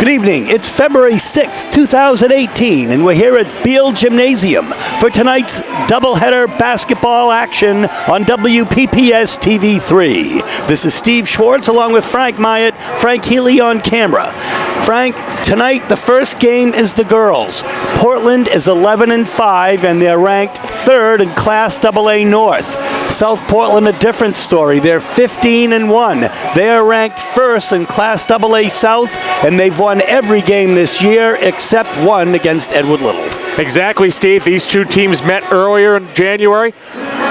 Good evening. It's February 6th, 2018, and we're here at Beal Gymnasium for tonight's doubleheader basketball action on WPPS TV3. This is Steve Schwartz along with Frank Myatt, Frank Healy on camera. Frank, tonight the first game is the girls. Portland is 11-5, and they're ranked third in Class AA North. South Portland, a different story. They're 15-1. They are ranked first in Class AA South, and they've won every game this year except one against Edward Little. Exactly, Steve. These two teams met earlier in January.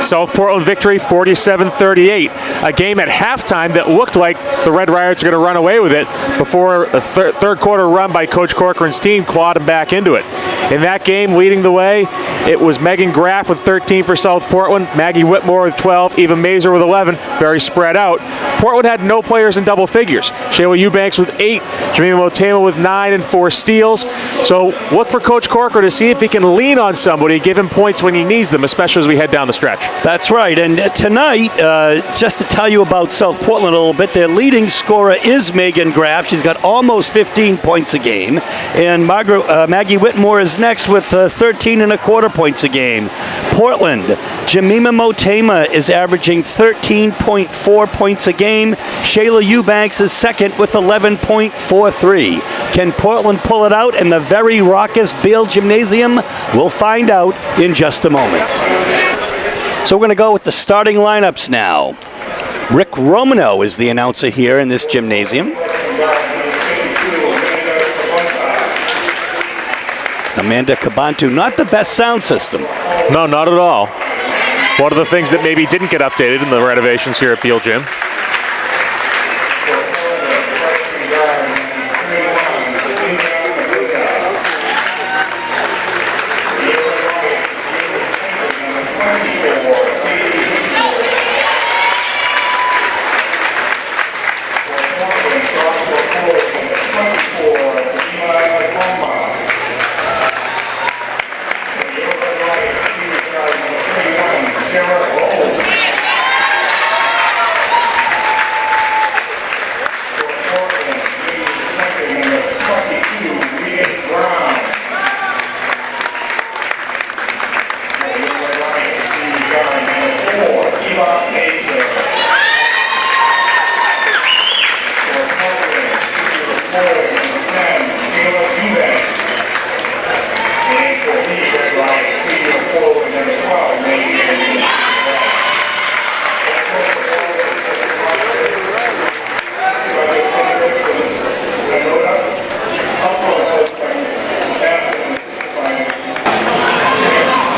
South Portland victory 47-38. A game at halftime that looked like the Red Riots are going to run away with it before a third quarter run by Coach Corcoran's team clawed them back into it. In that game, leading the way, it was Megan Graff with 13 for South Portland, Maggie Whitmore with 12, Eva Mazer with 11, very spread out. Portland had no players in double figures. Shayla Eubanks with 8, Jemima Motema with 9 and 4 steals. So look for Coach Corcoran to see if he can lean on somebody, give him points when he needs them, especially as we head down the stretch. That's right, and tonight, just to tell you about South Portland a little bit, their leading scorer is Megan Graff. She's got almost 15 points a game, and Maggie Whitmore is next with 13 and a quarter points a game. Portland, Jemima Motema is averaging 13.4 points a game. Shayla Eubanks is second with 11.43. Can Portland pull it out in the very raucous Beal Gymnasium? We'll find out in just a moment. So we're going to go with the starting lineups now. Rick Romano is the announcer here in this gymnasium. Amanda Cabantu, not the best sound system. No, not at all. One of the things that maybe didn't get updated in the renovations here at Beal Gym.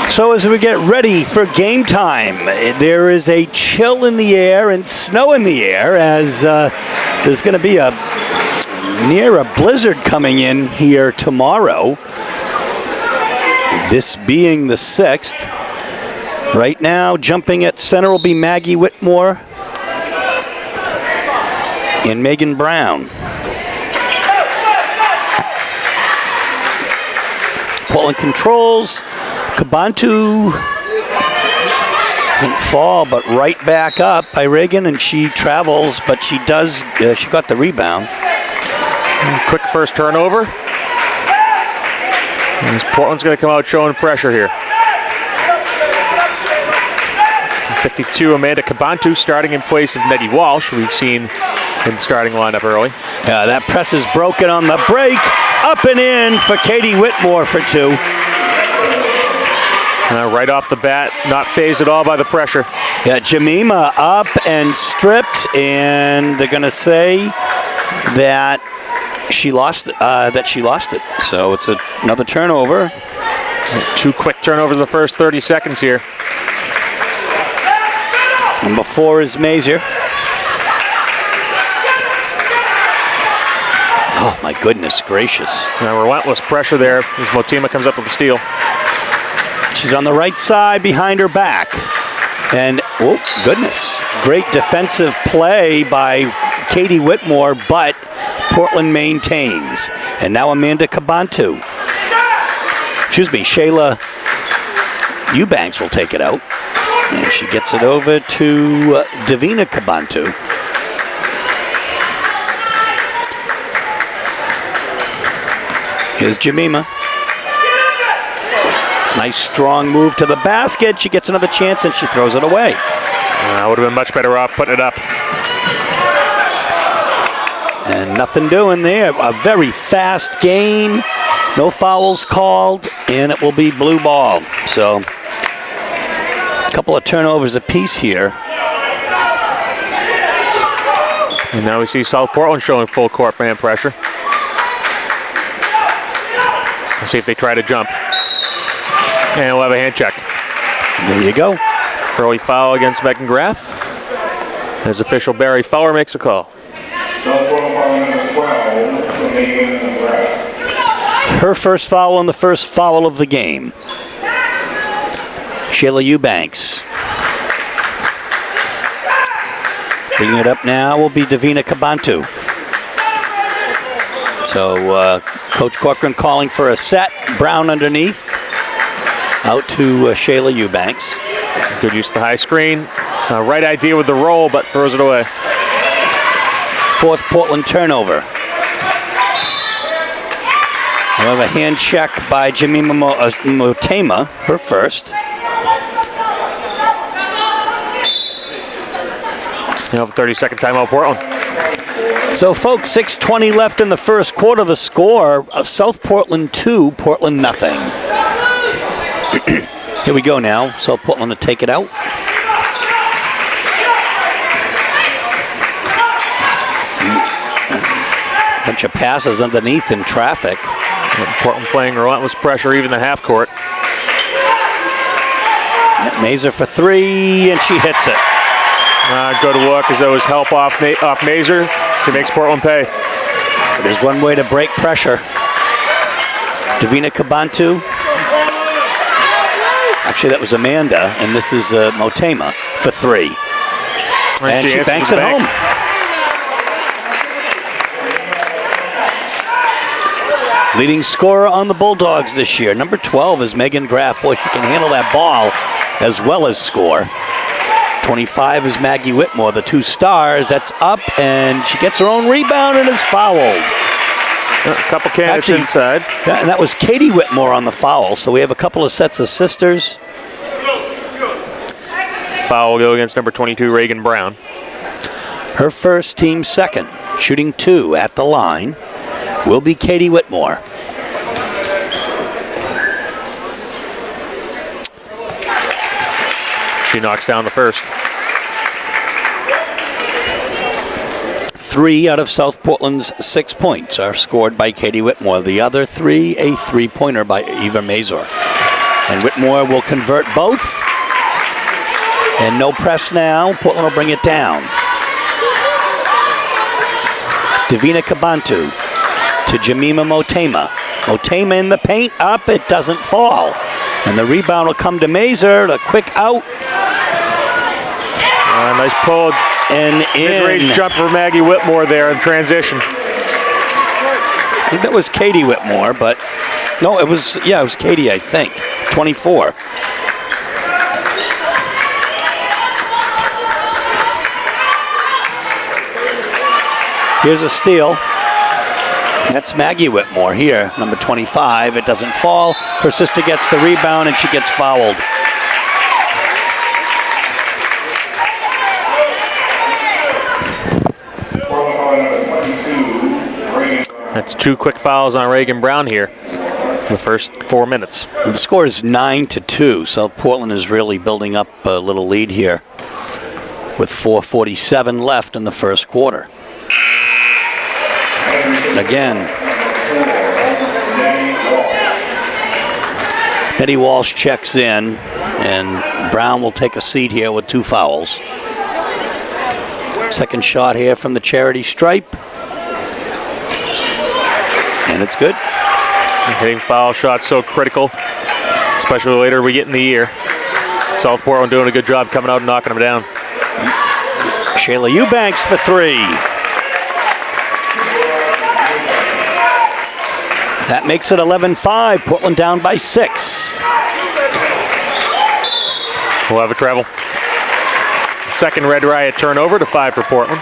So as we get ready for game time, there is a chill in the air and snow in the air as there's going to be near a blizzard coming in here tomorrow. This being the 6th. Right now, jumping at center will be Maggie Whitmore and Megan Brown. Portland controls. Cabantu doesn't fall, but right back up by Reagan, and she travels, but she does. She got the rebound. Quick first turnover. And Portland's going to come out showing pressure here. 52, Amanda Cabantu starting in place of Nettie Walsh, who we've seen in the starting lineup early. That press is broken on the break. Up and in for Katie Whitmore for 2. Right off the bat, not phased at all by the pressure. Yeah, Jemima up and stripped, and they're going to say that she lost it. So it's another turnover. 2 quick turnovers in the first 30 seconds here. Number 4 is Mazer. Oh my goodness gracious! Relentless pressure there as Motema comes up with the steal. She's on the right side behind her back. And, oh, goodness. Great defensive play by Katie Whitmore, but Portland maintains. And now Amanda Cabantu. Shayla Eubanks will take it out. And she gets it over to Davina Cabantu. Here's Jemima. Nice strong move to the basket. She gets another chance and she throws it away. Would have been much better off putting it up. And nothing doing there. A very fast game. No fouls called, and it will be blue ball. So, a couple of turnovers apiece here. And now we see South Portland showing full court man pressure. Let's see if they try to jump. And we'll have a hand check. There you go. Early foul against Megan Graff. As official Barry Fowler makes a call. Her first foul and the first foul of the game. Shayla Eubanks. Bringing it up now will be Davina Kabantu. So Coach Corcoran calling for a set. Brown underneath. Out to Shayla Eubanks. Good use of the high screen. Right idea with the roll, but throws it away. Fourth Portland turnover. We have a hand check by Jemima Motema, her first. You have a 30-second timeout, Portland. So, folks, 6:20 left in the first quarter. The score, South Portland 2, Portland nothing. Here we go now. South Portland to take it out. Bunch of passes underneath in traffic. Portland playing relentless pressure, even the half court. Mazur for three, and she hits it. Good look as there was help off Mazur. She makes Portland pay. There's one way to break pressure. Davina Kabantu. Actually, that was Amanda, and this is Motema for three. And she banks it home. Leading scorer on the Bulldogs this year. Number 12 is Megan Graff. Boy, she can handle that ball as well as score. 25 is Maggie Whitmore, the two stars. That's up, and she gets her own rebound and is fouled. A couple candidates inside. Yeah, and that was Katie Whitmore on the foul, so we have a couple of sets of sisters. Foul will go against number 22, Reagan Brown. Her first, team second. Shooting two at the line will be Katie Whitmore. She knocks down the first. 3 out of South Portland's 6 points are scored by Katie Whitmore. The other 3, a three-pointer by Eva Mazur. And Whitmore will convert both. And no press now. Portland will bring it down. Davina Kabantu to Jemima Motema. Motema in the paint, up, it doesn't fall. And the rebound will come to Mazur, a quick out. Nice pull. And in. Mid-range jump for Maggie Whitmore there in transition. I think that was Katie Whitmore, but no, it was Katie, I think. 24. Here's a steal. That's Maggie Whitmore here, number 25. It doesn't fall. Her sister gets the rebound and she gets fouled. That's 2 quick fouls on Reagan Brown here in the first 4 minutes. The score is 9-2. South Portland is really building up a little lead here with 4:47 left in the first quarter. Again, Eddie Walsh checks in, and Brown will take a seat here with 2 fouls. Second shot here from the charity stripe. And it's good. Hitting foul shots so critical, especially later we get in the year. South Portland doing a good job coming out and knocking them down. Shayla Eubanks for 3. That makes it 11-5. Portland down by 6. We'll have a travel. Second Red Riot turnover to 5 for Portland.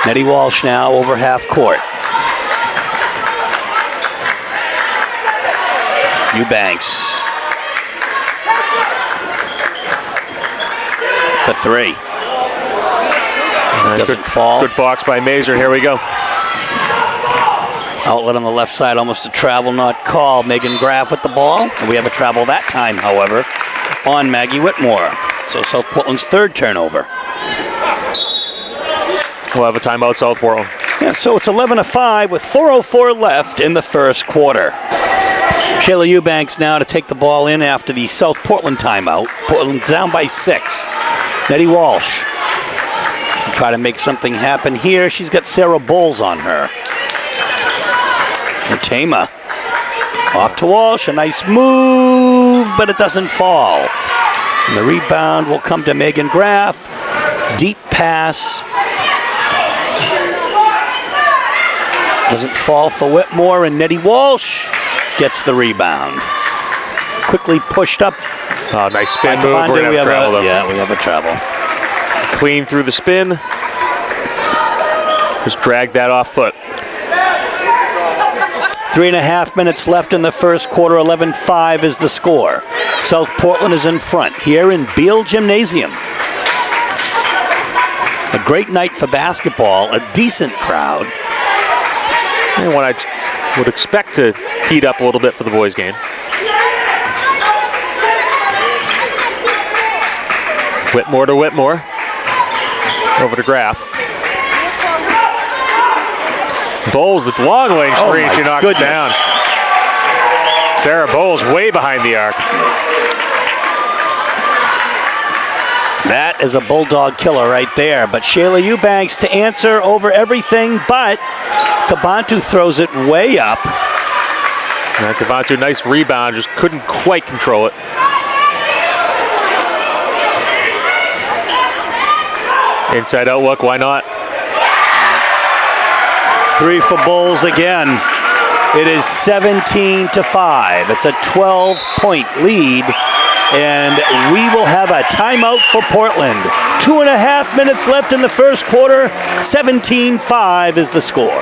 Nettie Walsh now over half court. Eubanks for three. Doesn't fall. Good box by Mazur. Here we go. Outlet on the left side, almost a travel not called. Megan Graff with the ball. And we have a travel that time, however, on Maggie Whitmore. So South Portland's third turnover. We'll have a timeout, South Portland. Yeah, so it's 11-5 with 4:04 left in the first quarter. Shayla Eubanks now to take the ball in after the South Portland timeout. Portland's down by 6. Nettie Walsh try to make something happen here. She's got Sarah Bowles on her. Motema off to Walsh. A nice move, but it doesn't fall. And the rebound will come to Megan Graff. Deep pass. Doesn't fall for Whitmore, and Nettie Walsh gets the rebound. Quickly pushed up. Oh, nice spin move. We're going to have travel, though. Yeah, we have a travel. Clean through the spin. Just drag that off foot. 3.5 minutes left in the first quarter. 11-5 is the score. South Portland is in front here in Beale Gymnasium. A great night for basketball. A decent crowd. And what I would expect to heat up a little bit for the boys' game. Whitmore to Whitmore. Over to Graff. Bowles, the long range three, she knocks it down. Sarah Bowles way behind the arc. That is a bulldog killer right there. But Shayla Eubanks to answer over everything, but Kabantu throws it way up. Kabantu, nice rebound, just couldn't quite control it. Inside out look, why not? Three for Bowles again. It is 17-5. It's a 12-point lead, and we will have a timeout for Portland. 2.5 minutes left in the first quarter. 17-5 is the score.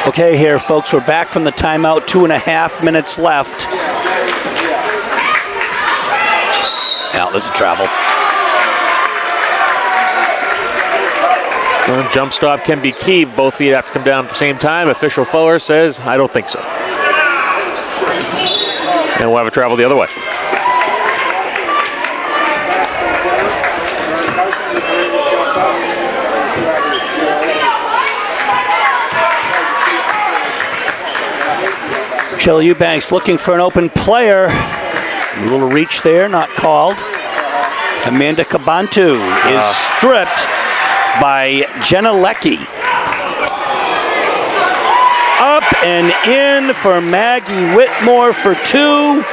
Okay, here, folks, we're back from the timeout. 2.5 minutes left. Now, there's a travel. Well, jump stop can be key. Both feet have to come down at the same time. Official Fuller says, I don't think so. And we'll have a travel the other way. Shayla Eubanks looking for an open player. A little reach there, not called. Amanda Kabantu is stripped by Jenna Leckie. Up and in for Maggie Whitmore for two.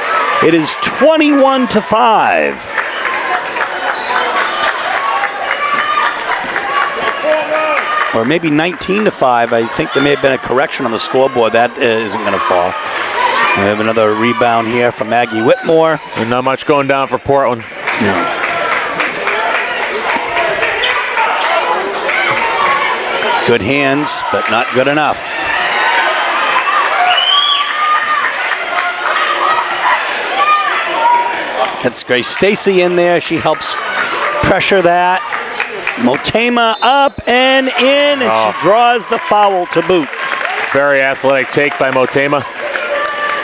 It is 21-5. Or maybe 19-5. I think there may have been a correction on the scoreboard. That isn't going to fall. We have another rebound here from Maggie Whitmore. And not much going down for Portland. No. Good hands, but not good enough. That's Grace Stacy in there. She helps pressure that. Motema up and in, and she draws the foul to boot. Very athletic take by Motema.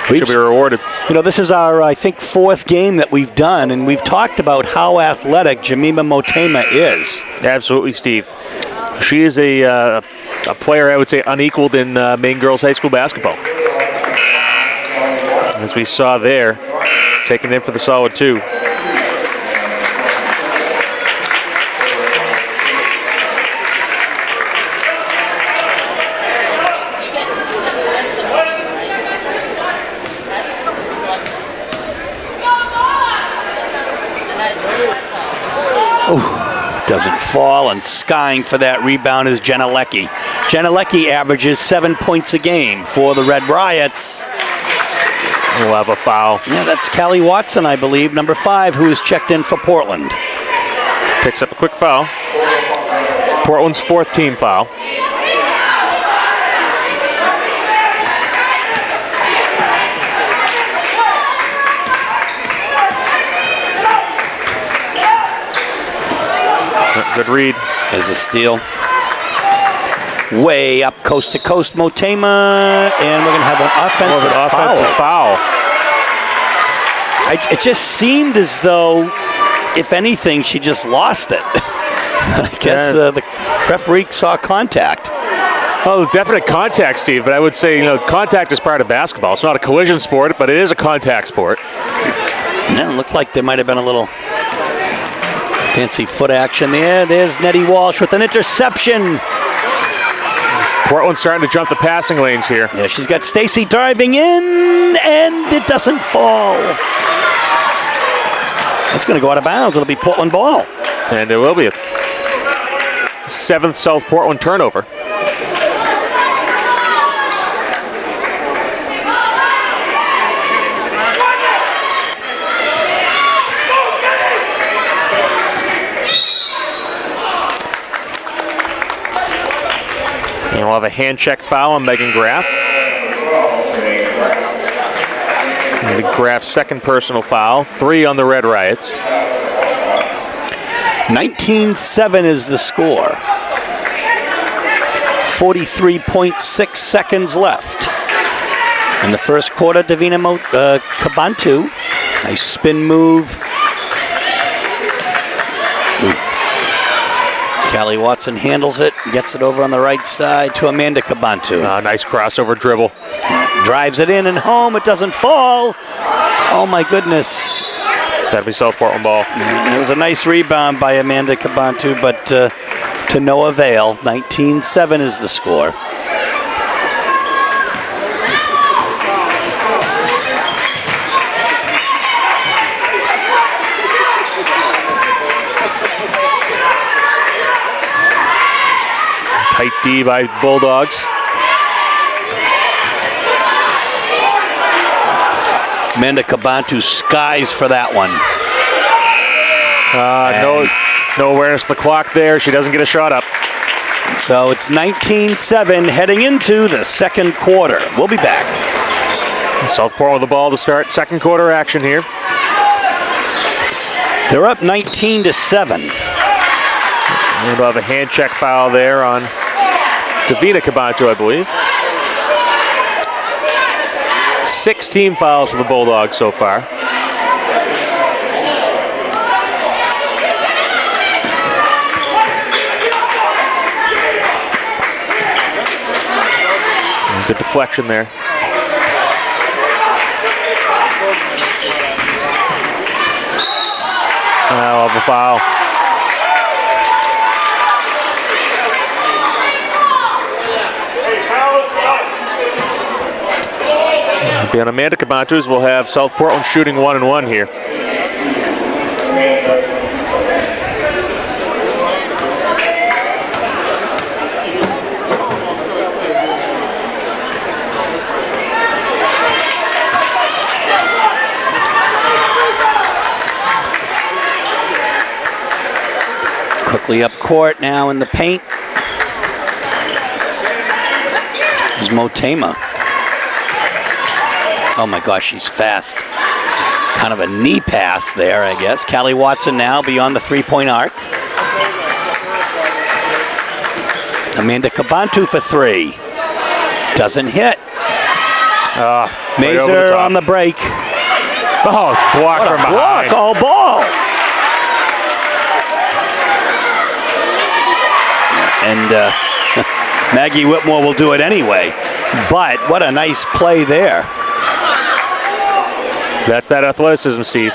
Should be rewarded. You know, this is our, I think, fourth game that we've done, and we've talked about how athletic Jemima Motema is. Absolutely, Steve. She is a player, I would say, unequaled in Maine girls high school basketball. As we saw there, taking in for the solid two. Doesn't fall, and skying for that rebound is Jenna Leckie. Jenna Leckie averages 7 points a game for the Red Riots. We'll have a foul. Yeah, that's Callie Watson, I believe, number 5, who is checked in for Portland. Picks up a quick foul. Portland's 4th team foul. Good read. There's a steal. Way up coast to coast, Motema, and we're going to have an offensive foul. It just seemed as though, if anything, she just lost it. I guess the referee saw contact. Oh, definite contact, Steve, but I would say, contact is part of basketball. It's not a collision sport, but it is a contact sport. Yeah, it looked like there might have been a little fancy foot action there. There's Nettie Walsh with an interception. Portland's starting to jump the passing lanes here. Yeah, she's got Stacy driving in, and it doesn't fall. It's going to go out of bounds. It'll be Portland ball. And it will be a 7th South Portland turnover. And we'll have a hand check foul on Megan Graff. And Graff's 2nd personal foul, 3 on the Red Riots. 19-7 is the score. 43.6 seconds left. In the first quarter, Davina Kabantu, nice spin move. Callie Watson handles it, gets it over on the right side to Amanda Kabantu. Nice crossover dribble. Drives it in and home. It doesn't fall. Oh, my goodness. That'll be South Portland ball. And it was a nice rebound by Amanda Kabantu, but to no avail. 19-7 is the score. Tight D by Bulldogs. Amanda Kabantu skies for that one. No awareness of the clock there. She doesn't get a shot up. So it's 19-7 heading into the second quarter. We'll be back. South Portland with the ball to start second quarter action here. They're up 19-7. We'll have a hand check foul there on Davina Kabantu, I believe. 6 team fouls for the Bulldogs so far. Good deflection there. Now of a foul. Be on Amanda Kabantu's. We'll have South Portland shooting 1-1 here. Quickly up court now in the paint. Is Motema. Oh my gosh, she's fast. Kind of a knee pass there, I guess. Callie Watson now beyond the three-point arc. Amanda Kabantu for 3. Doesn't hit. Mazer on the break. Oh, block from behind. Block, all ball. And Maggie Whitmore will do it anyway. But what a nice play there. That's that athleticism, Steve.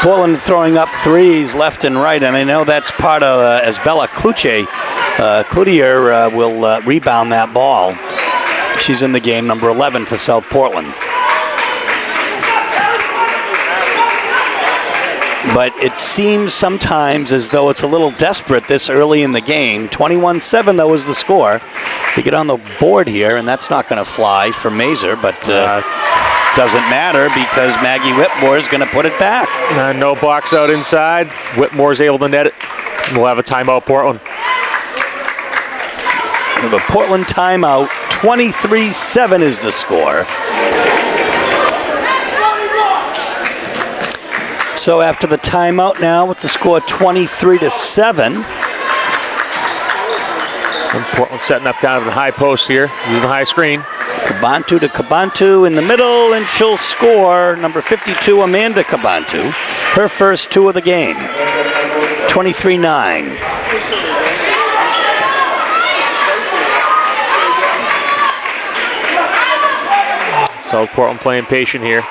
Portland throwing up threes left and right, and I know that's part of, as Bella Cloutier will rebound that ball. She's in the game, number 11 for South Portland. But it seems sometimes as though it's a little desperate this early in the game. 21-7, though, is the score. They get on the board here, and that's not going to fly for Mazer, but doesn't matter because Maggie Whitmore is going to put it back. No box out inside. Whitmore's able to net it We'll have a timeout, Portland. We have a Portland timeout. 23-7 is the score. So after the timeout now with the score 23-7. And Portland setting up kind of in the high post here, using the high screen. Kabantu to Kabantu in the middle, and she'll score. Number 52, Amanda Kabantu. Her first 2 of the game. 23-9. South Portland playing patient here.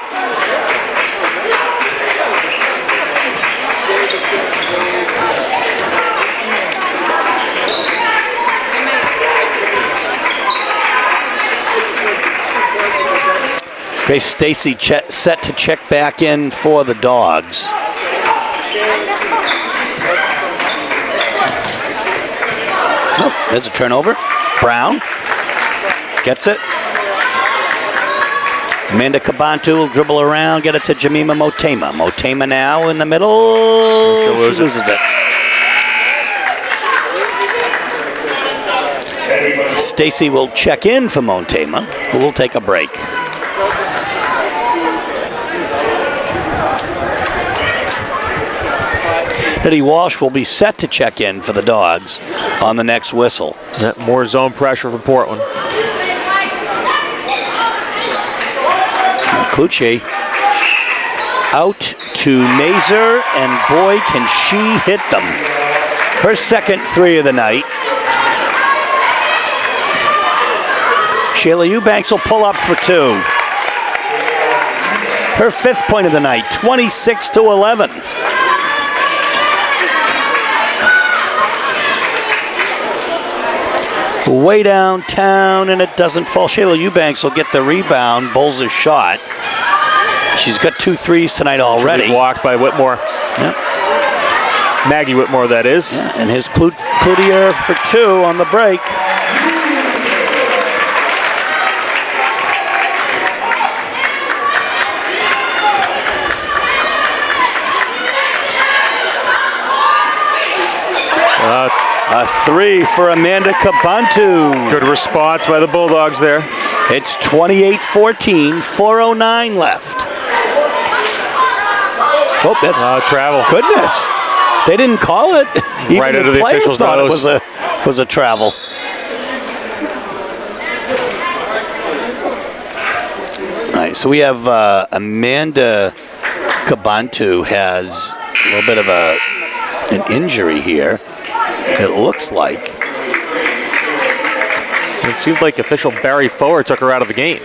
Grace Stacy set to check back in for the Dogs. Oh, there's a turnover. Brown gets it. Amanda Kabantu will dribble around, get it to Jemima Motema. Motema now in the middle. She loses it. Stacy will check in for Motema, who will take a break. Eddie Walsh will be set to check in for the Dogs on the next whistle. More zone pressure for Portland. Kluche out to Mazer, and boy, can she hit them. Her second 3 of the night. Shayla Eubanks will pull up for 2. Her 5th point of the night, 26-11. Way downtown, and it doesn't fall. Shayla Eubanks will get the rebound, bowls a shot. She's got 2 threes tonight already. She'll be blocked by Whitmore. Yep. Maggie Whitmore, that is. Yeah, and his Cloutier for 2 on the break. A 3 for Amanda Kabantu. Good response by the Bulldogs there. It's 28-14, 4:09 left. Oh, that's travel. Goodness. They didn't call it. Even Right under the the players officials' thought nose. it was a travel. All right, so we have Amanda Kabantu has a little bit of an injury here. It looks like. It seemed like official Barry Forward took her out of the game.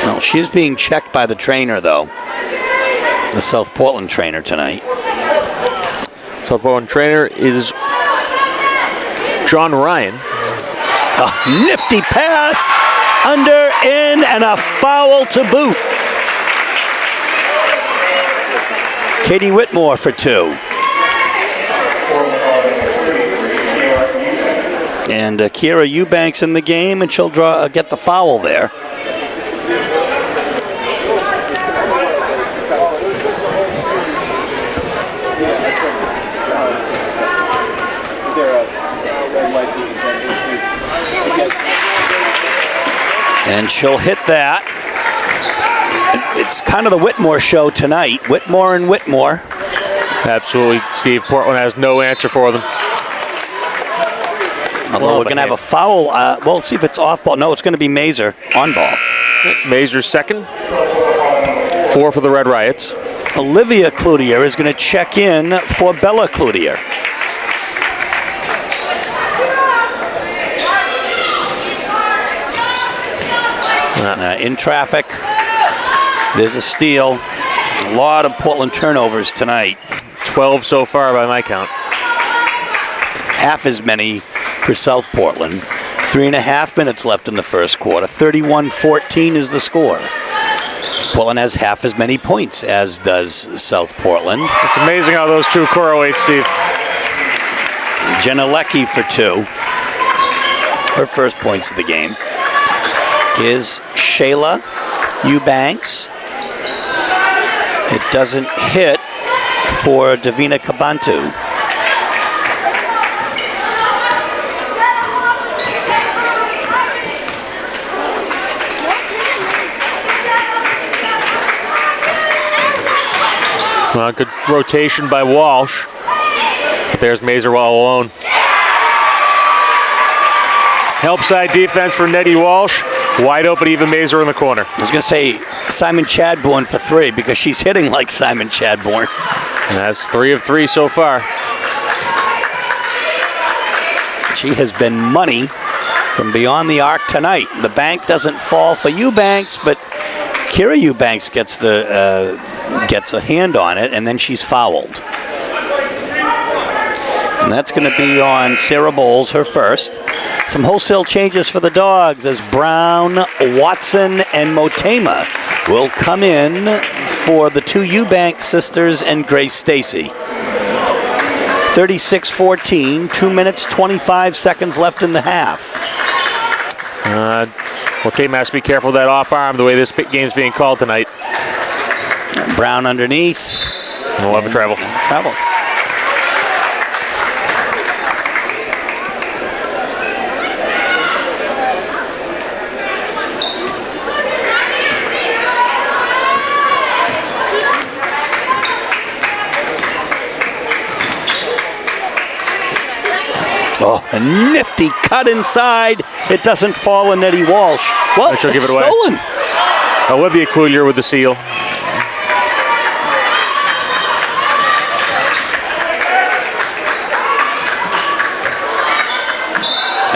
No, she is being checked by the trainer, though. The South Portland trainer tonight. South Portland trainer is John Ryan. A nifty pass, under, in, and a foul to boot. Katie Whitmore for 2. And Kiera Eubanks in the game, and she'll get the foul there. And she'll hit that. It's kind of the Whitmore show tonight. Whitmore and Whitmore. Absolutely, Steve. Portland has no answer for them. Although we're going to have a foul. We'll see if it's off ball. No, it's going to be Mazer on ball. Mazer's second. 4 for the Red Riots. Olivia Cloutier is going to check in for Bella Cloutier. In traffic. There's a steal. A lot of Portland turnovers tonight. 12 so far by my count. Half as many for South Portland. 3.5 minutes left in the first quarter. 31-14 is the score. Portland has half as many points as does South Portland. It's amazing how those two correlate, Steve. Jenna Leckie for 2. Her first points of the game is Shayla Eubanks. It doesn't hit for Davina Kabantu. Good rotation by Walsh. But there's Mazer all alone. Help side defense for Nettie Walsh. Wide open, even Mazer in the corner. I was going to say Simon Chadbourne for 3 because she's hitting like Simon Chadbourne. And that's 3 of 3 so far. She has been money from beyond the arc tonight. The bank doesn't fall for Eubanks, but Kira Eubanks gets a hand on it, and then she's fouled. And that's going to be on Sarah Bowles, her first. Some wholesale changes for the Dogs as Brown, Watson, and Motema will come in for the 2 Eubanks sisters and Grace Stacy. 36-14, 2 minutes, 25 seconds left in the half. Motema has to be careful of that off arm the way this game's being called tonight. Brown underneath. We'll have a travel. Oh, a nifty cut inside. It doesn't fall on Nettie Walsh. Well, she'll give it away. Stolen. Olivia Cloutier with the seal.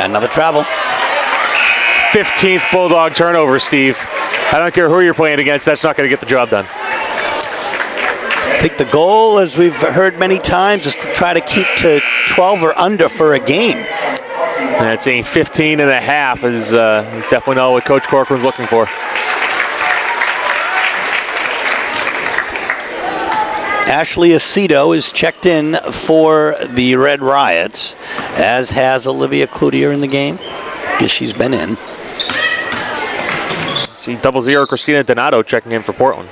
Another travel. 15th Bulldog turnover, Steve. I don't care who you're playing against, that's not going to get the job done. I think the goal, as we've heard many times, is to try to keep to 12 or under for a game. And that's saying 15 and a half is definitely not what Coach Corcoran's looking for. Ashley Aceto is checked in for the Red Riots, as has Olivia Cloutier in the game. Guess she's been in. See 00 Christina Donato checking in for Portland.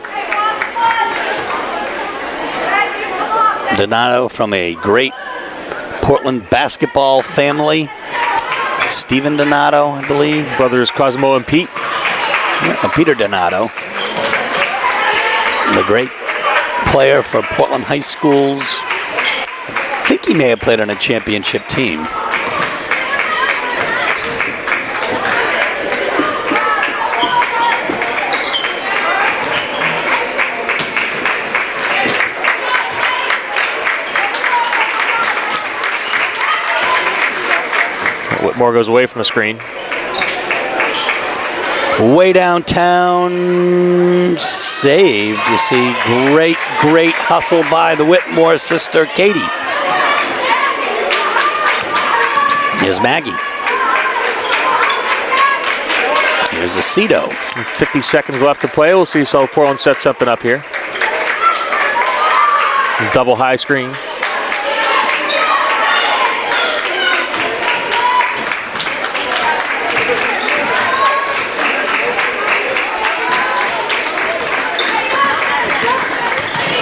Donato from a great Portland basketball family. Stephen Donato, I believe. Brothers Cosmo and Pete. Yeah, Peter Donato. The great player for Portland High Schools. I think he may have played on a championship team. Whitmore goes away from the screen. Way downtown, saved. You see, great hustle by the Whitmore sister, Katie. Here's Maggie. Here's Aceto. 50 seconds left to play. We'll see South Portland set something up here. Double high screen.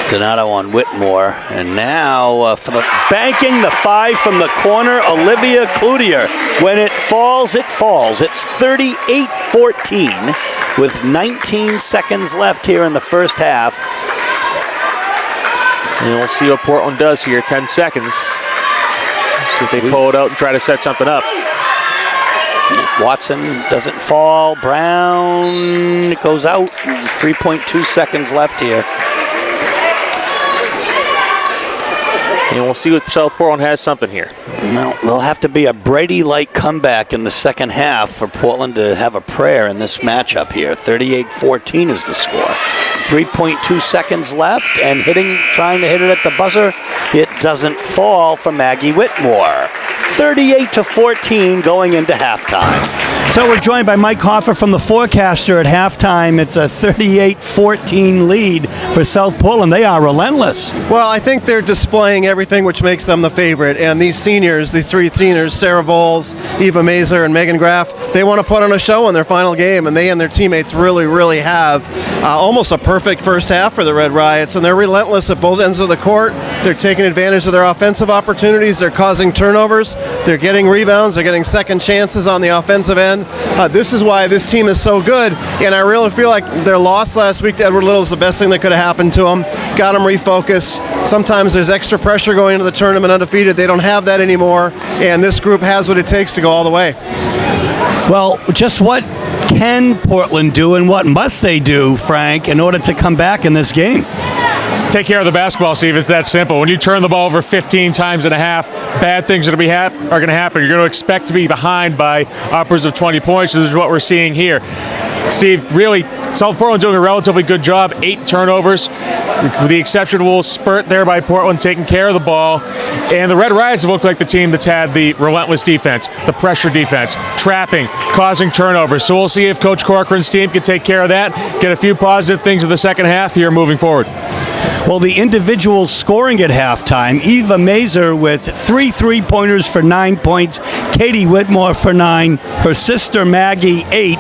Donato on Whitmore, and now for the banking, the 5 from the corner, Olivia Cloutier. When it falls, it falls. It's 38-14 with 19 seconds left here in the first half. And we'll see what Portland does here, 10 seconds. See if they pull it out and try to set something up. Watson doesn't fall. Brown goes out. There's 3.2 seconds left here. And we'll see what South Portland has something here. Well, there'll have to be a Brady-like comeback in the second half for Portland to have a prayer in this matchup here. 38-14 is the score. 3.2 seconds left, and trying to hit it at the buzzer. It doesn't fall for Maggie Whitmore. 38-14 going into halftime. So we're joined by Mike Hoffer from the Forecaster at halftime. It's a 38-14 lead for South Portland. They are relentless. Well, I think they're displaying everything which makes them the favorite. And these seniors, the three seniors, Sarah Bowles, Eva Mazer, and Megan Graff, they want to put on a show in their final game, and they and their teammates really have almost a perfect first half for the Red Riots, and they're relentless at both ends of the court. They're taking advantage of their offensive opportunities. They're causing turnovers. They're getting rebounds. They're getting second chances on the offensive end. This is why this team is so good, and I really feel like their loss last week to Edward Little is the best thing that could have happened to them. Got them refocused. Sometimes there's extra pressure going into the tournament undefeated. They don't have that anymore, and this group has what it takes to go all the way. Well, just what can Portland do and what must they do, Frank, in order to come back in this game? Take care of the basketball, Steve. It's that simple. When you turn the ball over 15 times and a half, bad things are going to happen. You're going to expect to be behind by upwards of 20 points. This is what we're seeing here. Steve, really, South Portland doing a relatively good job. 8 turnovers, with the exception of a little spurt there by Portland taking care of the ball. And the Red Riots have looked like the team that's had the relentless defense, the pressure defense, trapping, causing turnovers. So we'll see if Coach Corcoran's team can take care of that, get a few positive things in the second half here moving forward. Well, the individual scoring at halftime, Eva Mazer with 3 3-pointers for 9 points, Katie Whitmore for 9, her sister Maggie 8.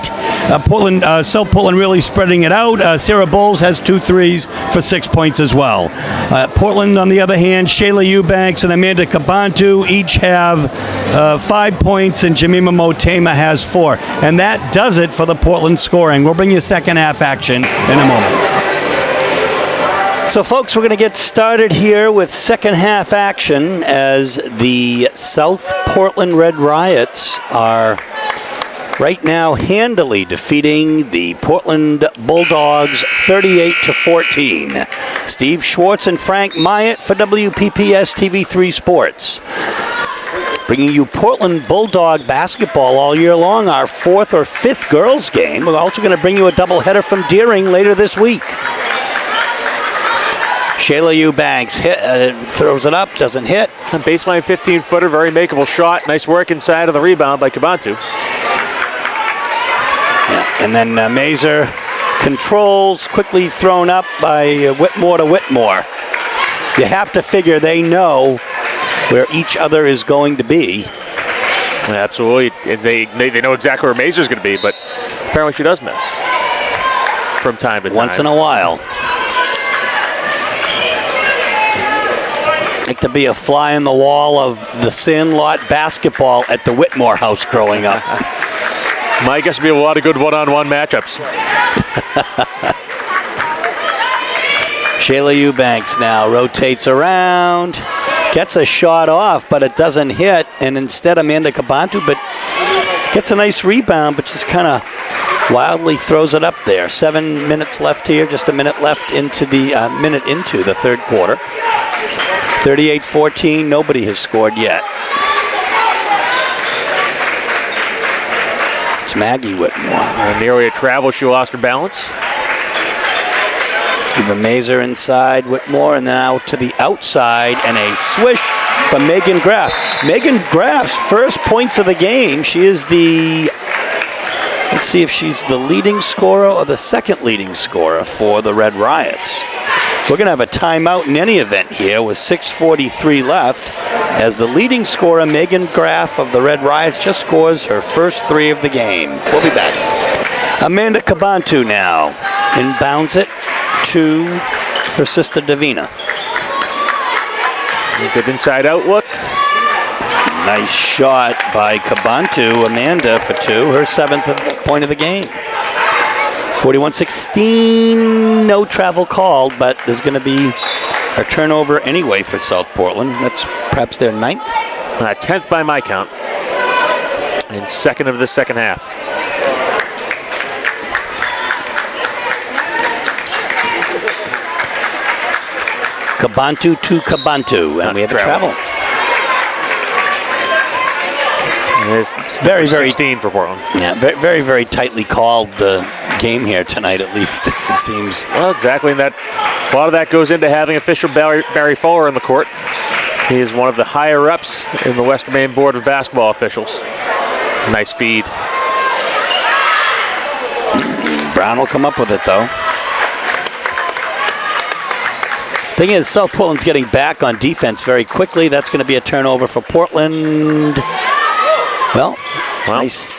South Portland really spreading it out. Sarah Bowles has 2 threes for 6 points as well. Portland, on the other hand, Shayla Eubanks and Amanda Kabantu each have 5 points, and Jemima Motema has 4. And that does it for the Portland scoring. We'll bring you second half action in a moment. So, folks, we're going to get started here with second half action as the South Portland Red Riots are right now handily defeating the Portland Bulldogs 38-14. Steve Schwartz and Frank Myatt for WPPS TV3 Sports. Bringing you Portland Bulldog basketball all year long, our 4th or 5th girls game. We're also going to bring you a doubleheader from Deering later this week. Shayla Eubanks throws it up, doesn't hit. A baseline 15-footer, very makeable shot. Nice work inside of the rebound by Kabantu. Yeah. And then Mazer controls, quickly thrown up by Whitmore to Whitmore. You have to figure they know where each other is going to be. Absolutely. They know exactly where Mazer's going to be, but apparently she does miss from time to time. Once in a while. Like to be a fly in the wall of the Sandlot basketball at the Whitmore house growing up. Might guess be a lot of good one-on-one matchups. Shayla Eubanks now rotates around, gets a shot off, but it doesn't hit, and instead Amanda Kabantu, but gets a nice rebound, but just kind of wildly throws it up there. 7 minutes left here, just a minute left into the third quarter. 38-14, nobody has scored yet. It's Maggie Whitmore. Nearly a travel, she lost her balance. Eva Mazer inside Whitmore, and then out to the outside, and a swish from Megan Graff. Megan Graff's first points of the game. She is let's see if she's the leading scorer or the second leading scorer for the Red Riots. We're going to have a timeout in any event here with 6:43 left as the leading scorer, Megan Graff of the Red Riots, just scores her first 3 of the game. We'll be back. Amanda Kabantu now inbounds it to her sister Davina. Good inside out look. Nice shot by Kabantu. Amanda for 2, her 7th point of the game. 41-16, no travel called, but there's going to be a turnover anyway for South Portland. That's perhaps their 9th. 10th by my count. And 2nd of the second half. Kabantu to Kabantu, and we have a travel. It's very 16 for Portland. Yeah, very, very tightly called game here tonight, at least, it seems. Well, exactly. And a lot of that goes into having official Barry Fuller in the court. He is one of the higher-ups in the Western Maine Board of Basketball officials. Nice feed. Brown will come up with it, though. Thing is, South Portland's getting back on defense very quickly. That's going to be a turnover for Portland. Well, nice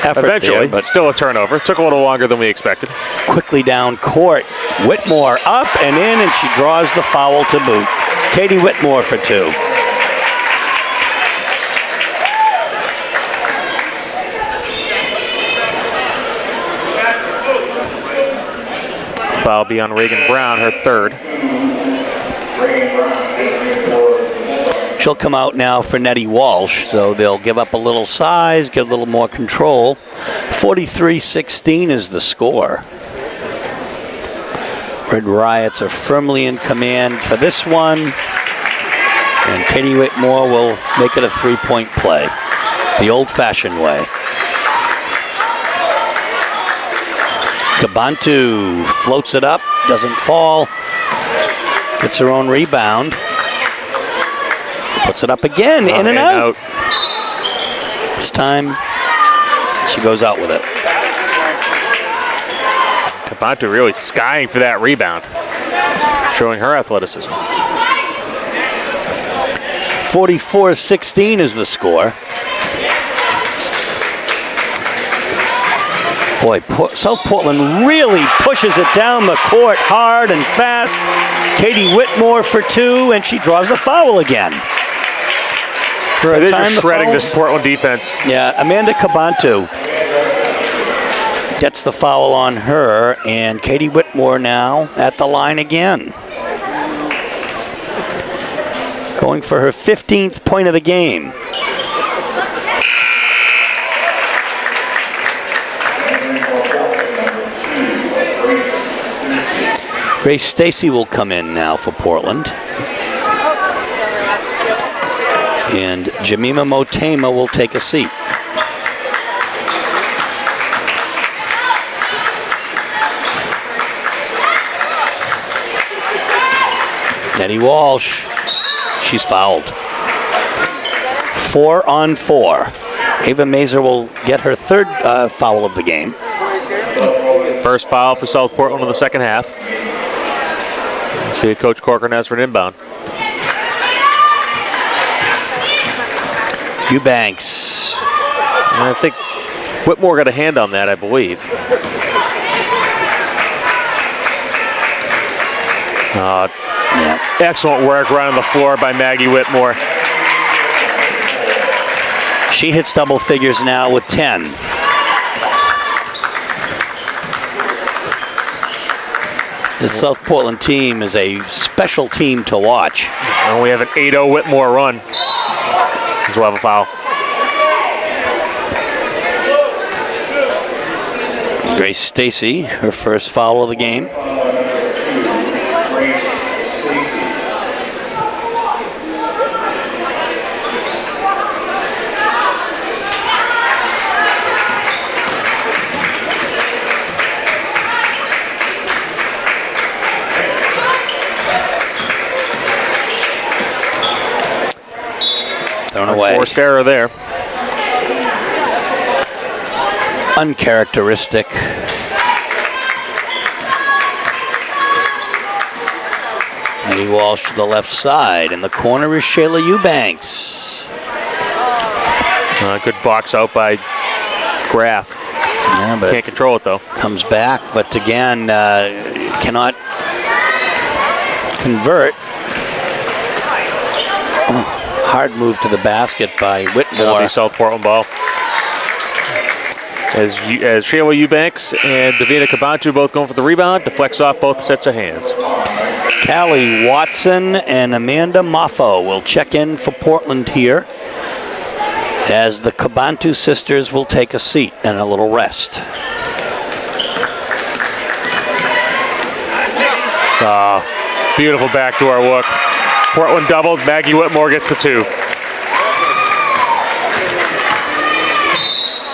effort eventually, there, but still a turnover. Took a little longer than we expected. Quickly down court. Whitmore up and in, and she draws the foul to boot. Katie Whitmore for 2. Foul be on Reagan Brown, her 3rd. She'll come out now for Nettie Walsh, so they'll give up a little size, get a little more control. 43-16 is the score. Red Riots are firmly in command for this one, and Katie Whitmore will make it a 3-point play, the old-fashioned way. Kabantu floats it up, doesn't fall, gets her own rebound. Puts it up again, in and out. This time, she goes out with it. Kabantu really skying for that rebound, showing her athleticism. 44-16 is the score. Boy, South Portland really pushes it down the court hard and fast. Katie Whitmore for 2, and she draws the foul again. They're just shredding this Portland defense. Yeah, Amanda Kabantu gets the foul on her, and Katie Whitmore now at the line again. Going for her 15th point of the game. Grace Stacy will come in now for Portland. And Jemima Motema will take a seat. Nettie Walsh, she's fouled. 4 on 4. Ava Mazer will get her 3rd foul of the game. First foul for South Portland in the second half. See Coach Corcoran has for an inbound. Eubanks. And I think Whitmore got a hand on that, I believe. Excellent work running the floor by Maggie Whitmore. She hits double figures now with 10. The South Portland team is a special team to watch. And we have an 8-0 Whitmore run. As we'll have a foul. Grace Stacy, her first foul of the game. Thrown away. Forced error there. Uncharacteristic. Nettie Walsh to the left side. In the corner is Shayla Eubanks. Good box out by Graff. Yeah, but can't control it though. Comes back, but again, cannot convert. Hard move to the basket by Whitmore. That'll be South Portland ball. As Shayla Eubanks and Davina Kabantu both going for the rebound, deflects off both sets of hands. Callie Watson and Amanda Moffo will check in for Portland here, as the Kabantu sisters will take a seat and a little rest. Beautiful backdoor look. Portland doubled, Maggie Whitmore gets the 2.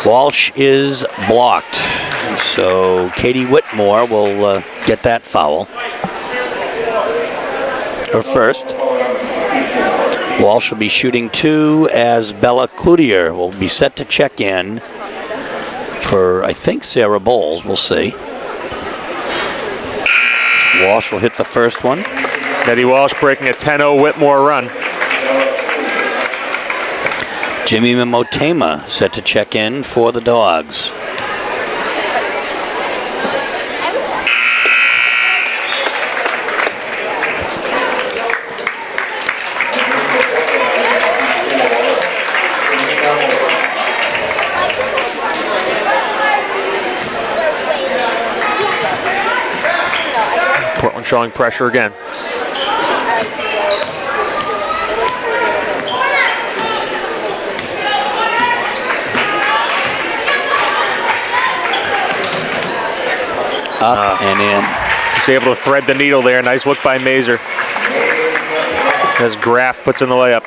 Walsh is blocked, so Katie Whitmore will get that foul. Her first. Walsh will be shooting 2 as Bella Cloutier will be set to check in for, I think, Sarah Bowles. We'll see. Walsh will hit the first one. Eddie Walsh breaking a 10-0 Whitmore run. Jimmy Motema set to check in for the Dogs. Portland showing pressure again. Up and in. He's able to thread the needle there. Nice look by Mazer. As Graff puts in the layup.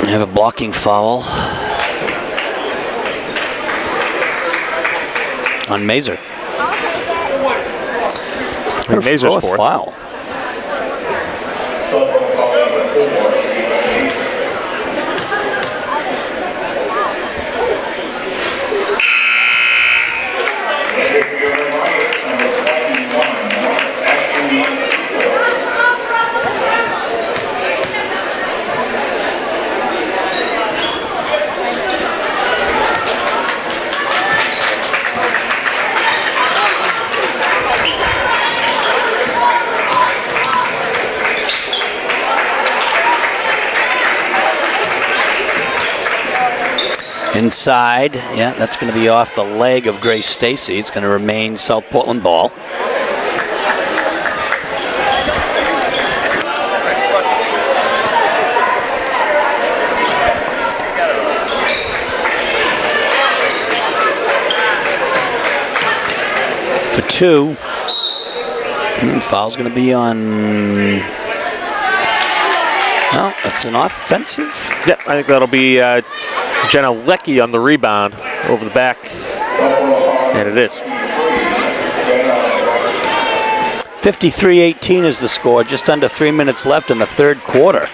We have a blocking foul on Mazer. Mazer's fourth foul. Inside, yeah, that's going to be off the leg of Grace Stacy. It's going to remain South Portland ball. For two, foul's going to be on. Well, it's an offensive. Yeah, I think that'll be Jenna Leckie on the rebound over the back. And it is. 53-18 is the score. Just under 3 minutes left in the third quarter.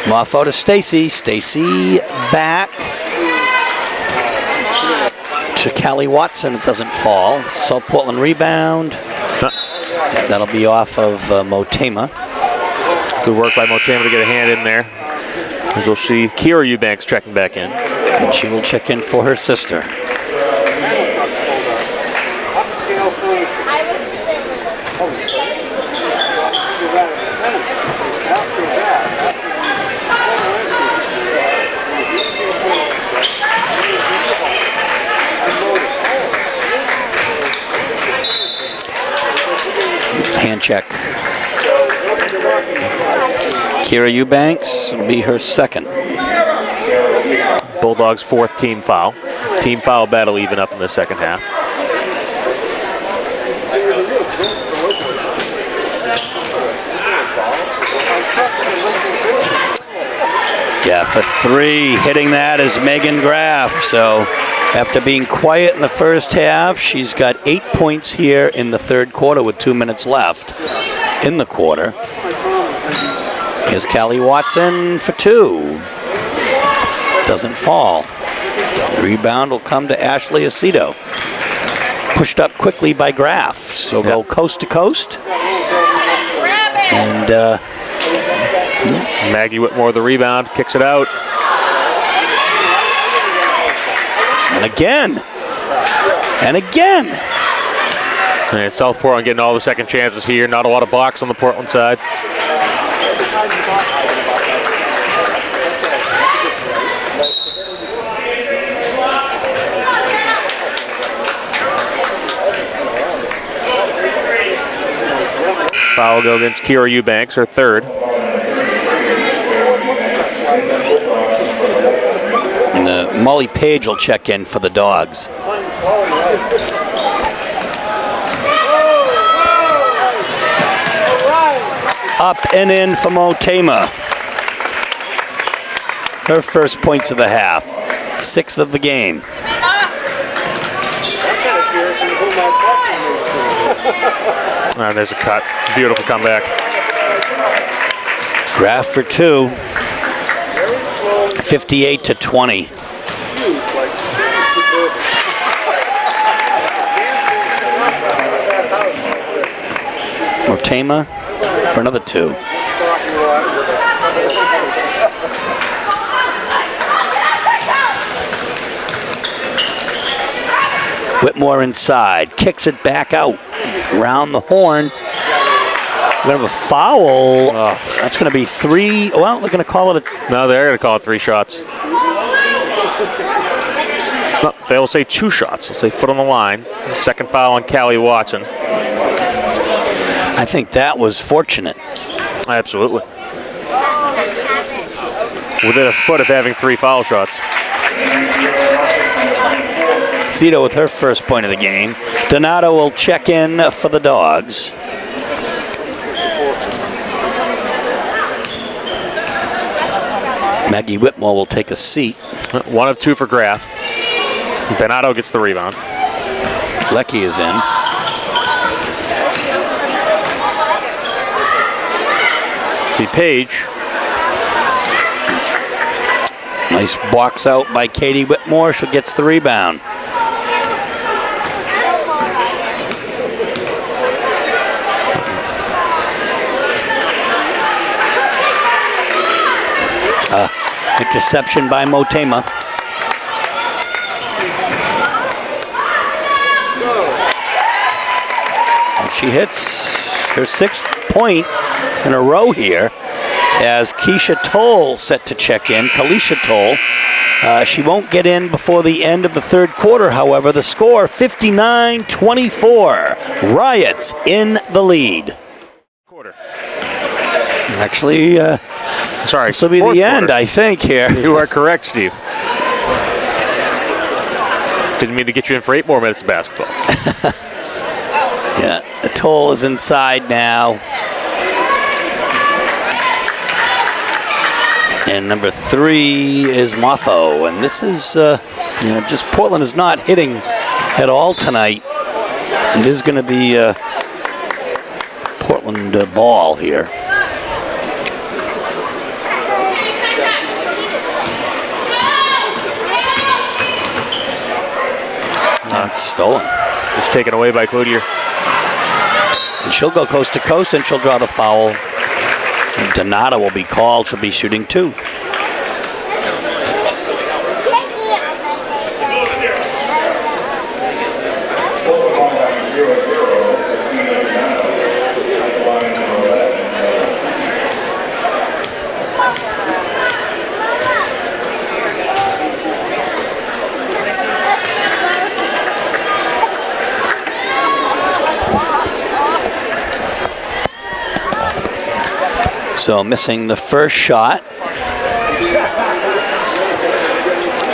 Moffo to Stacy. Stacy back to Callie Watson. It doesn't fall. South Portland rebound. That'll be off of Motema. Good work by Motema to get a hand in there. As we'll see Kira Eubanks checking back in. And she will check in for her sister. Hand check. Kira Eubanks will be her second. Bulldogs' fourth team foul. Team foul battle even up in the second half. Yeah, for three, hitting that is Megan Graff. So after being quiet in the first half, she's got 8 points here in the third quarter with 2 minutes left in the quarter. Here's Callie Watson for two. Doesn't fall. The rebound will come to Ashley Aceto. Pushed up quickly by Graff. So go coast to coast. And Maggie Whitmore the rebound, kicks it out. And again. And again. And South Portland getting all the second chances here. Not a lot of blocks on the Portland side. Foul will go against Kira Eubanks, her third. And Molly Page will check in for the Dogs. Up and in for Motema. Her first points of the half. Sixth of the game. And there's a cut. Beautiful comeback. Graff for two. 58-20. Motema for another 2. Whitmore inside, kicks it back out, around the horn. We're going to have a foul. Oh. That's going to be 3. Well, they're going to call it a... No, they're going to call it 3 shots. No, they'll say 2 shots. They'll say foot on the line. Second foul on Callie Watson. I think that was fortunate. Absolutely. Within a foot of having 3 foul shots. Cito with her first point of the game. Donato will check in for the Dogs. Maggie Whitmore will take a seat. 1 of 2 for Graf. Donato gets the rebound. Lecky is in. The Page. Nice box out by Katie Whitmore. She gets the rebound. Interception by Motema. And she hits her 6th point in a row here as Keisha Toll set to check in. Kalisha Toll. She won't get in before the end of the 3rd quarter, however. The score, 59-24. Riots in the lead. Quarter. Actually, Sorry. this will be the end, I think, here. You are correct, Steve. Didn't mean to get you in for 8 more minutes of basketball. Yeah, Toll is inside now. And number 3 is Moffo. And this is, just Portland is not hitting at all tonight. It is going to be Portland ball here. It's stolen. Just taken away by Cloutier. And she'll go coast to coast and she'll draw the foul. And Donato will be called. She'll be shooting 2. So missing the first shot.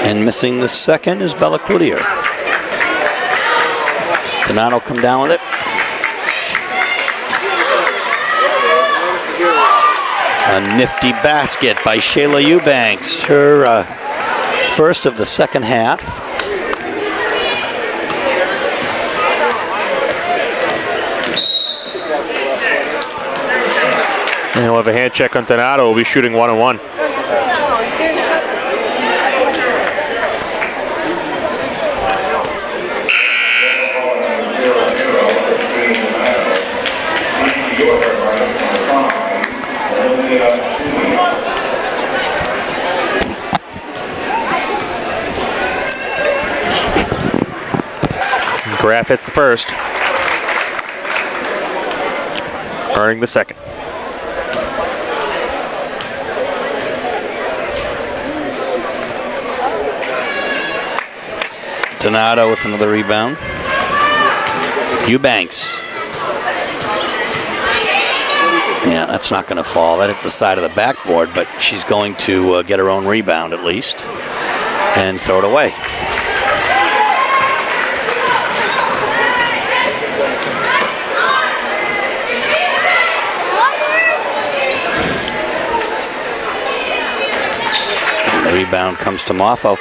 And missing the second is Bella Cloutier. Donato come down with it. A nifty basket by Shayla Eubanks. Her first of the second half. And we'll have a hand check on Donato. We'll be shooting 1-on-1. Graf hits the first, earning the second. Donato with another rebound. Eubanks. Yeah, that's not going to fall. That hits the side of the backboard, but she's going to get her own rebound at least and throw it away. The rebound comes to Moffo.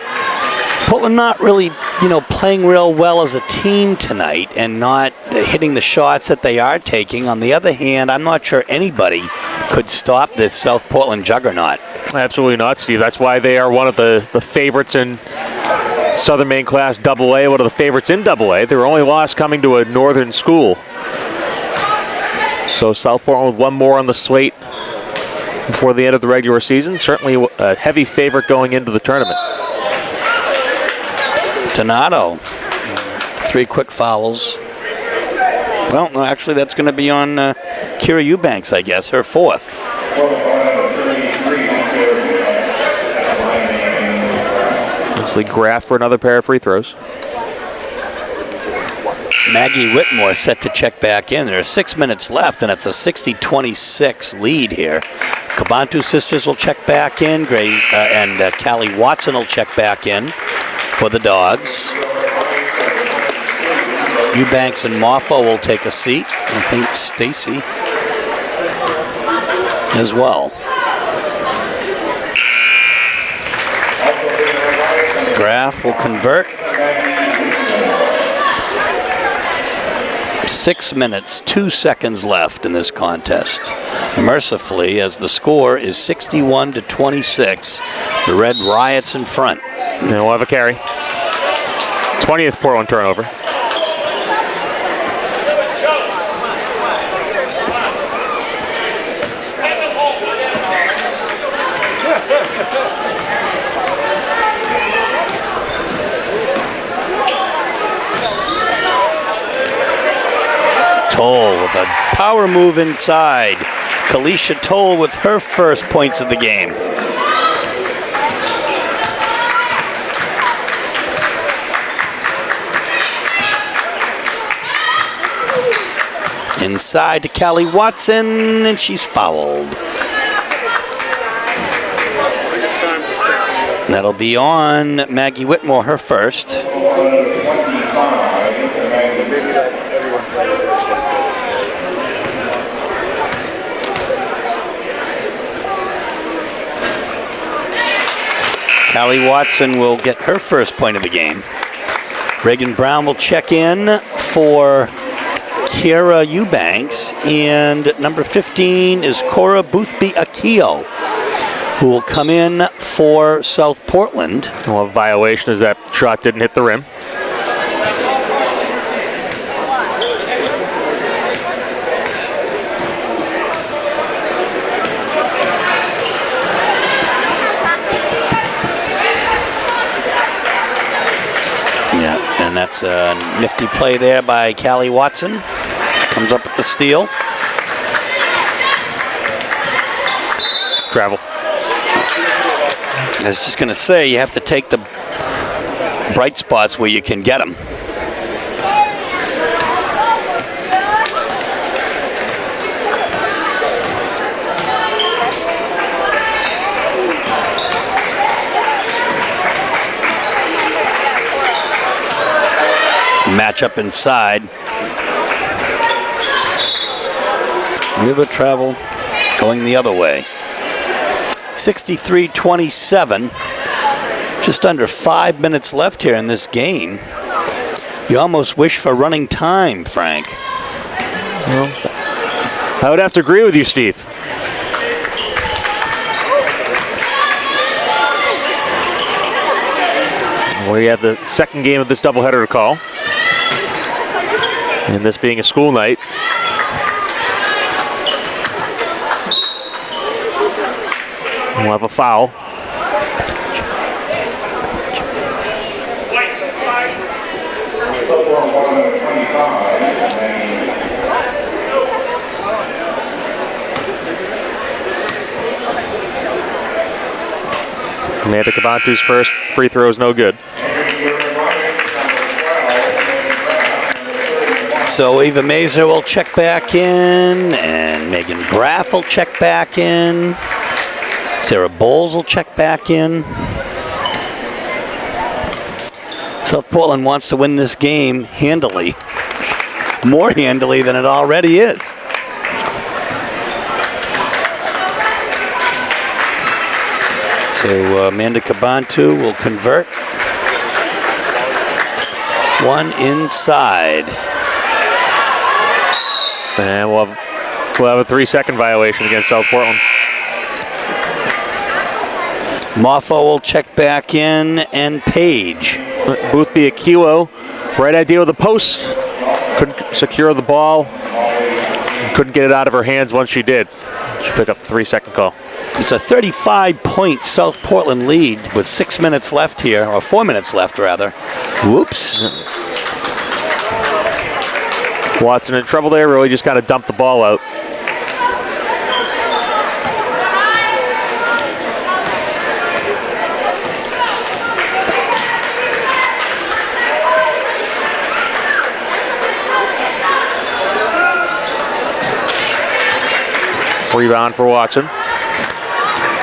Portland not really, playing real well as a team tonight and not hitting the shots that they are taking. On the other hand, I'm not sure anybody could stop this South Portland juggernaut. Absolutely not, Steve. That's why they are one of the favorites in Southern Maine Class AA, one of the favorites in AA. Their only loss coming to a northern school. So South Portland with one more on the slate before the end of the regular season. Certainly a heavy favorite going into the tournament. Donato, 3 quick fouls. Well, no, actually that's going to be on Kira Eubanks, I guess, her 4th. Graf for another pair of free throws. Maggie Whitmore set to check back in. There are 6 minutes left, and it's a 60-26 lead here. Cabantu sisters will check back in. And Callie Watson will check back in for the Dogs. Eubanks and Moffo will take a seat. I think Stacy as well. Graf will convert. 6 minutes, 2 seconds left in this contest. Mercifully, as the score is 61-26, the Red Riots in front. And we'll have a carry. 20th Portland turnover. Toll with a power move inside. Kalisha Toll with her first points of the game. Inside to Callie Watson, and she's fouled. That'll be on Maggie Whitmore, her first. Callie Watson will get her first point of the game. Reagan Brown will check in for Kiara Eubanks, and number 15 is Cora Boothby Akio, who will come in for South Portland. Well, a violation as that shot didn't hit the rim. And that's a nifty play there by Callie Watson. Comes up with the steal. Travel. I was just going to say, you have to take the bright spots where you can get them. Match up inside. River travel going the other way. 63-27. Just under 5 minutes left here in this game. You almost wish for running time, Frank. Well, I would have to agree with you, Steve. We have the second game of this doubleheader to call. And this being a school night. We'll have a foul. Amanda Cabantu's first free throw is no good. So Eva Mazer will check back in, and Megan Graff will check back in. Sarah Bowles will check back in. South Portland wants to win this game handily. More handily than it already is. So Amanda Cabantu will convert. One inside. And we'll have a 3-second violation against South Portland. Moffo will check back in, and Page Boothby a kilo. Right idea with the post. Couldn't secure the ball. Couldn't get it out of her hands once she did. She picked up the 3-second call. It's a 35-point South Portland lead with 6 minutes left here, or 4 minutes left, rather. Whoops. Watson in trouble there. Really just got to dump the ball out. Rebound for Watson.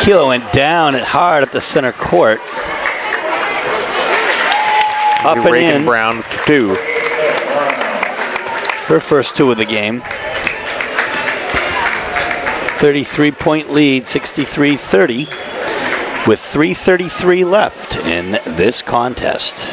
Kilo went down and hard at the center court. Up and in. Brown for 2. Her first 2 of the game. 33-point lead, 63-30, with 3:33 left in this contest.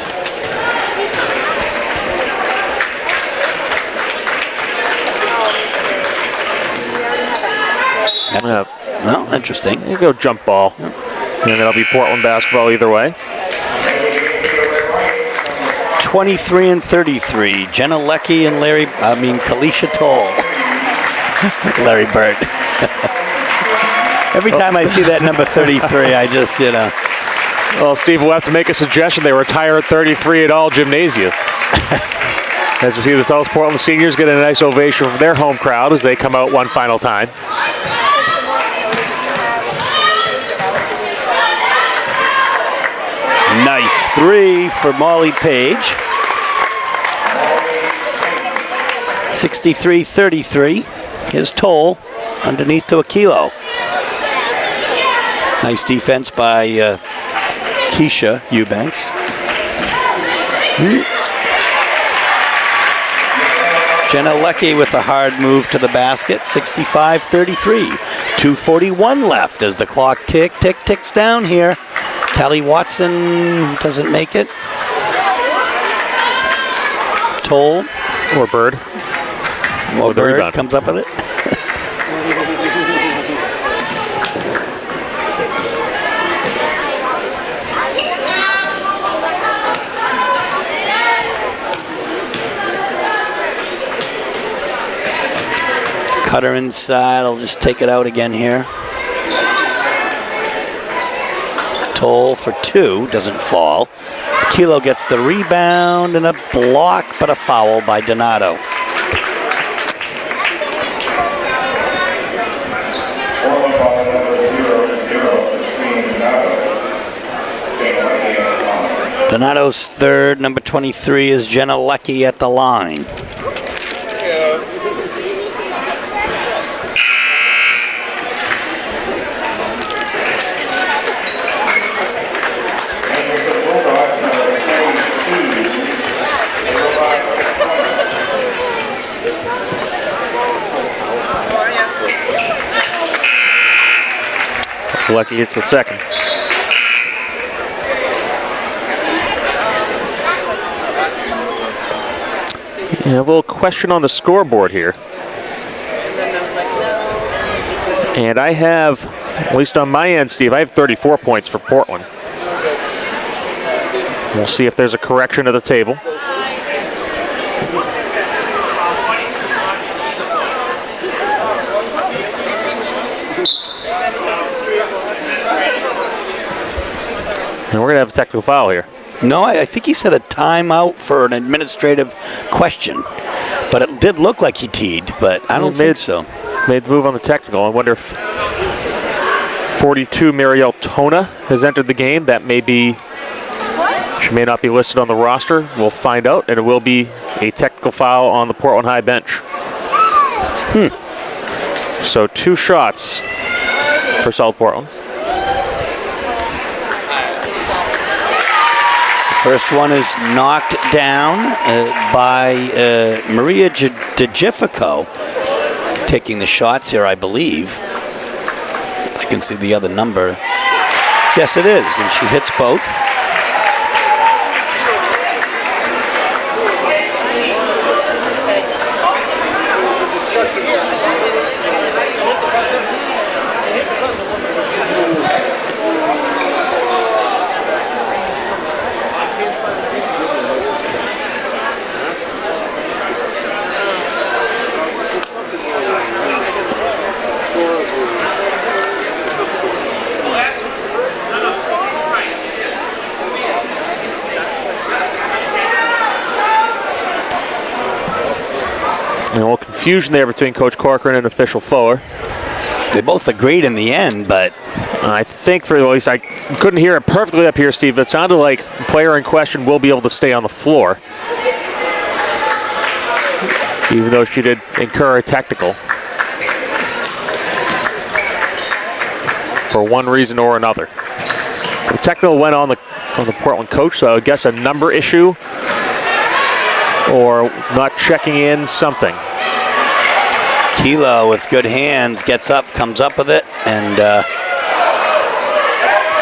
Well, interesting. There you go, jump ball. Yep. And it'll be Portland basketball either way. 23-33. Jenna Leckie and Kalisha Toll. Larry Bird. Every time I see that number 33, I just, Well, Steve, we'll have to make a suggestion. They retire at 33 at all gymnasia. As we see the South Portland seniors get a nice ovation from their home crowd as they come out one final time. Nice 3 for Molly Page. 63-33. Here's Toll underneath to a kilo. Nice defense by Keisha Eubanks. Jenna Leckie with a hard move to the basket. 65-33. 2:41 left as the clock ticks down here. Tally Watson doesn't make it. Toll. Or Bird. Or Bird comes up with it. Cutter inside. I'll just take it out again here. Toll for 2, doesn't fall. Kilo gets the rebound and a block, but a foul by Donato. Donato's third, number 23 is Jenna Leckie at the line. Leckie gets the second. Yeah, a little question on the scoreboard here. And I have, at least on my end, Steve, I have 34 points for Portland. We'll see if there's a correction to the table. And we're going to have a technical foul here. No, I think he said a timeout for an administrative question. But it did look like he teed, but I don't think so. Made the move on the technical. I wonder if 42 Marielle Tona has entered the game. That may be, she may not be listed on the roster. We'll find out, and it will be a technical foul on the Portland High bench. So 2 shots for South Portland. First one is knocked down by Maria DeGifico, taking the shots here, I believe. I can see the other number. Yes, it is, and she hits both. confusion there between Coach Corcoran and official Fuller. They both agreed in the end, but I think, for at least I couldn't hear it perfectly up here, Steve, but it sounded like the player in question will be able to stay on the floor, even though she did incur a technical for one reason or another. The technical went on the Portland coach, so I guess a number issue or not checking in, something. Kilo with good hands gets up, comes up with it, and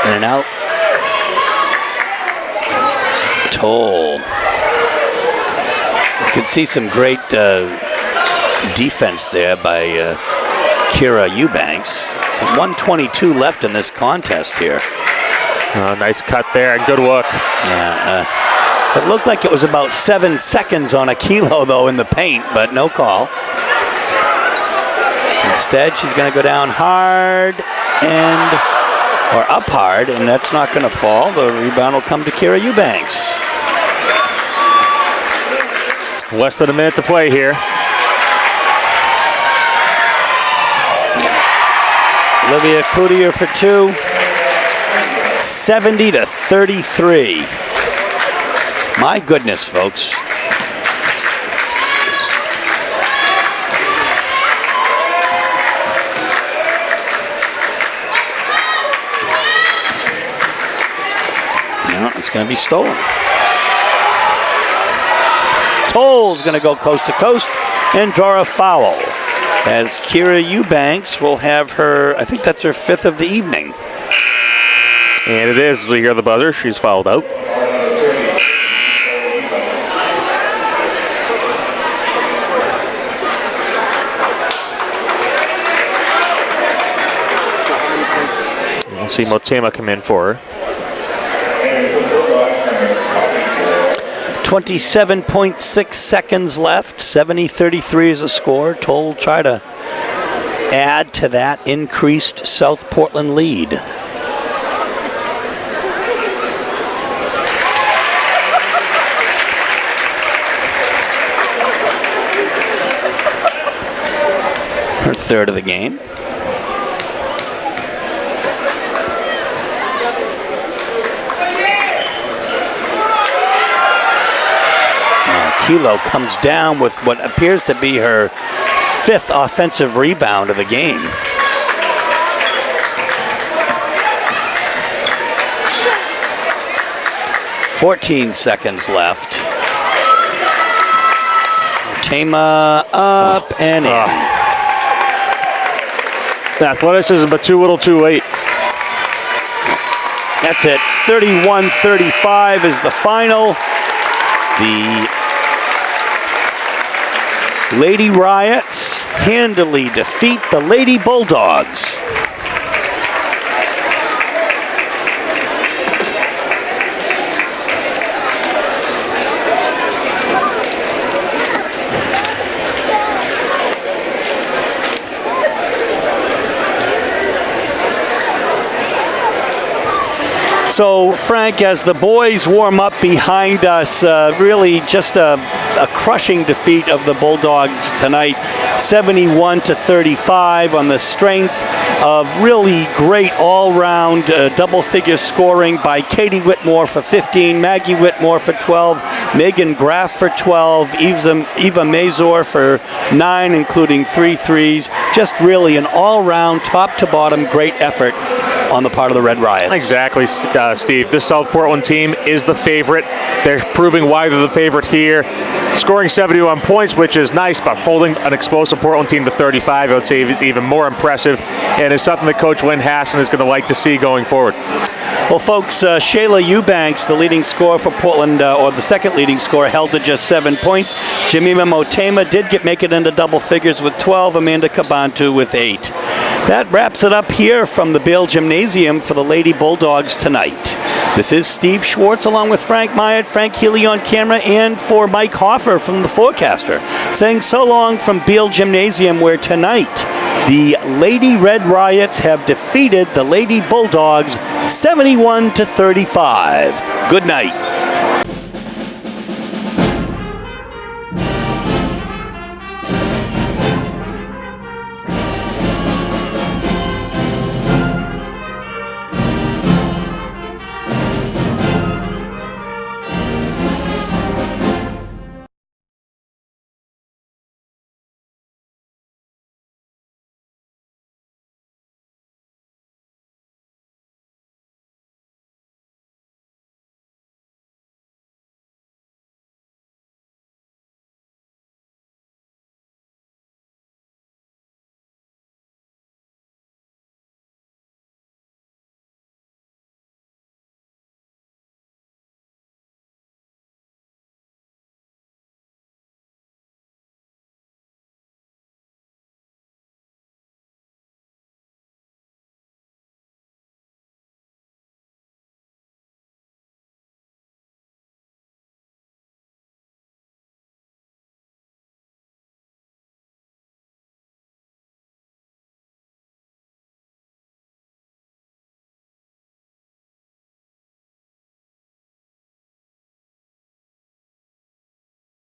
in and out. Toll. You can see some great defense there by Kira Eubanks. So 1:22 left in this contest here. Nice cut there and good work. Yeah. It looked like it was about 7 seconds on a Kilo, though, in the paint, but no call. Instead, she's going to go down hard or up hard, and that's not going to fall. The rebound will come to Kira Eubanks. Less than a minute to play here. Olivia Cloutier for two. 70-33. My goodness, folks. No, it's going to be stolen. Toll's going to go coast to coast and draw a foul, as Kira Eubanks will have her, I think that's her 5th of the evening. And it is. We hear the buzzer. She's fouled out. We'll see Motema come in for her. 27.6 seconds left. 70-33 is a score. Toll try to add to that increased South Portland lead. Her 3rd of the game. Kilo comes down with what appears to be her 5th offensive rebound of the game. "14 seconds left. Tama up and in. Athleticism, but too little too late. That's it. 31-35 is the final. The Lady Riots handily defeat the Lady Bulldogs. So, Frank, as the boys warm up behind us, really just a crushing defeat of the Bulldogs tonight, 71-35 on the strength of really great all-round double-figure scoring by Katie Whitmore for 15, Maggie Whitmore for 12, Megan Graff for 12, Eva Mazur for 9, including 3 threes. Just really an all-round, top-to-bottom great effort on the part of the Red Riots. Exactly, Steve. This South Portland team is the favorite. They're proving why they're the favorite here. Scoring 71 points, which is nice, but holding an explosive Portland team to 35, I would say, is even more impressive, and is something that Coach Lynn Hassan is going to like to see going forward. Well, folks, Shayla Eubanks, the leading scorer for Portland, or the second leading scorer, held to just 7 points. Jemima Motema did make it into double figures with 12, Amanda Kabantu with 8. That wraps it up here from the Bale Gymnasium for the Lady Bulldogs tonight. This is Steve Schwartz along with Frank Myatt, Frank Healy on camera, and for Mike Hoffer from the Forecaster, saying so long from Beale Gymnasium, where tonight the Lady Red Riots have defeated the Lady Bulldogs 71-35. Good night.